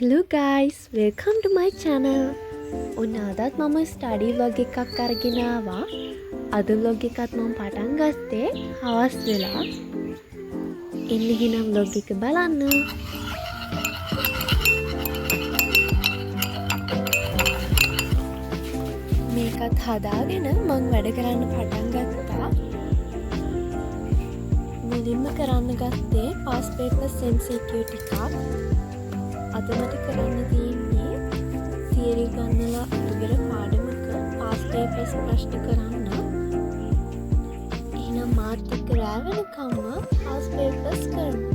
Hello guys, welcome to my channel. ඔන්න අදත් මම ස්ටඩි ව්ලොග් එකක් අරගෙන ආවා. අද ව්ලොග් එකත් මම පටන් ගත්තේ හවස් වෙලා. එන්න ගිනම් ව්ලොග් එක බලන්න. මේකත් හදාගෙන මම වැඩ කරන්න පටන් ගත්තා. මුලින්ම කරන්න ගත්තේ past papers MCQ ටිකක්. අද මට කරන්න තියෙන්නේ තියරි ගන්නලා ඉවර පාඩමක past papers ප්‍රශ්න කරන්න. එහෙනම් මාත් එක්ක රෑ වෙනකම්ම past papers කරමු.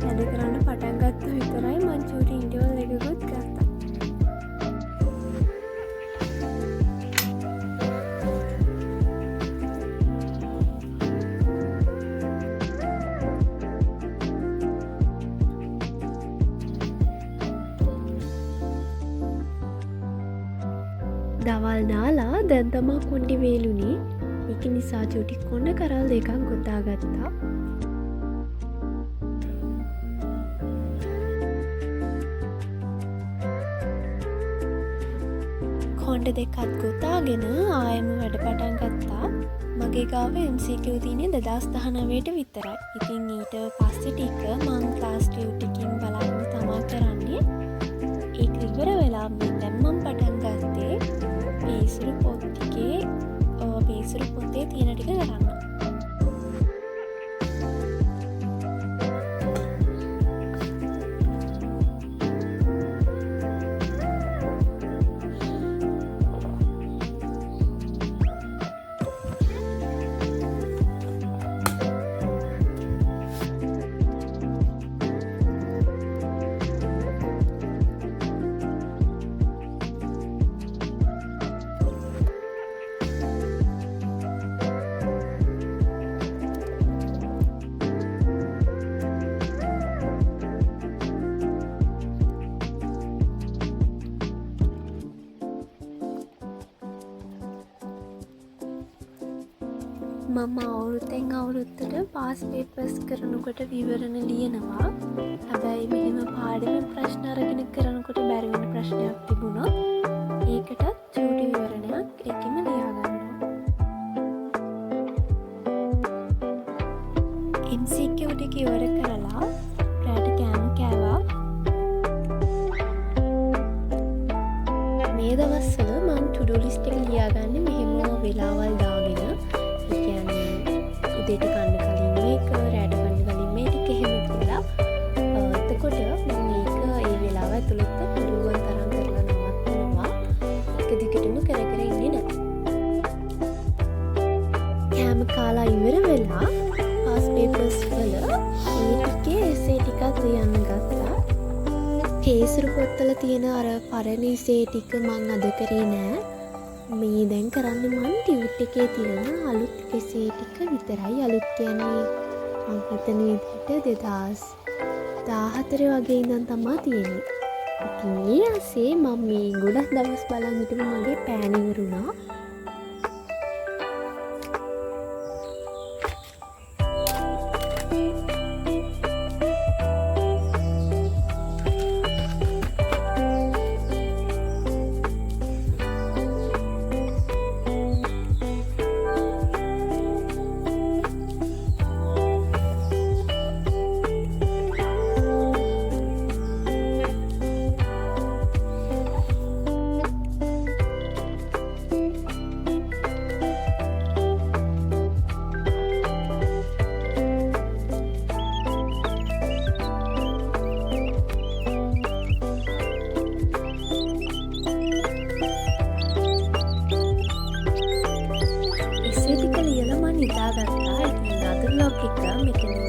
වැඩ කරන්න පටන් ගත්ත විතරයි මං චූටි ඉන්ටර්වල් එකකුත් ගත්තා. දවල් නාලා දැන් තමා කොණ්ඩි වේලුනේ. ඒක නිසා චුටි කොණ්ඩ කරල් දෙකක් ගොතා ගත්තා. කොණ්ඩ දෙකත් ගොතාගෙන ආයෙම වැඩ පටන් ගත්තා. මගේ ගාව MCQ තියෙන්නේ 2019ට විතරයි. ඉතින් ඊට පස්සේ ටික මම ක්ලාස් ටියුට් එකකින් බලාගෙන තමා කරන්නේ. ඒක ඉවර වෙලා දැන් මම පටන් ගත්තේ පේසුරු පොතේ තියෙන ටික කරන්න. මම අවුරුද්දෙන් අවුරුද්දට past papers කරනකොට විවරණ ලියනවා. හැබැයි මෙහෙම පාඩමේ ප්‍රශ්න අරගෙන කරනකොට බැරි වෙන ප්‍රශ්නයක් තිබුණා. ඒකටත් චූටි විවරණයක් ඒකෙම ලියා ගන්නවා. MCQ ටික ඉවර කරලා රැට කෑම කෑවා. මේ දවස්වල මම to do list එක ලියාගන්නේ මෙහෙම වෙලාවල් දාගෙන. උදේට කන්න කලින් මේක, රැට කන්න කලින් මේ ටික එහෙම කියලා. එතකොට මම මේක ඒ වෙලාව ඇතුළත පුළුවන් තරම් කරලා නවත්තනවා. එක දිගටම කර කර ඉන්නේ නැහැ. කෑම කාලා ඉවර වෙලා past papers වල මේ ටිකේ essay ටිකක් ලියන්න ගත්තා. කේසරු පොත්වල තියෙන අර පරණ essay ටික මම අද කරේ නෑ. මේ දැන් කරන්න මම ටියුට් එකේ තියෙන අලුත් essay ටික විතරයි. අලුත් කියන්නේ මම හිතන විදිහට 2014 වගේ ඉඳන් තමයි තියෙන්නේ. ඉතින් මේ ASCII මම මේ ගොඩක් දවස් බලන් හිටපු මගේ පෑන් ඉවරුණා. හිතාගත්තා. ඉතින් අද vlog එක මෙතන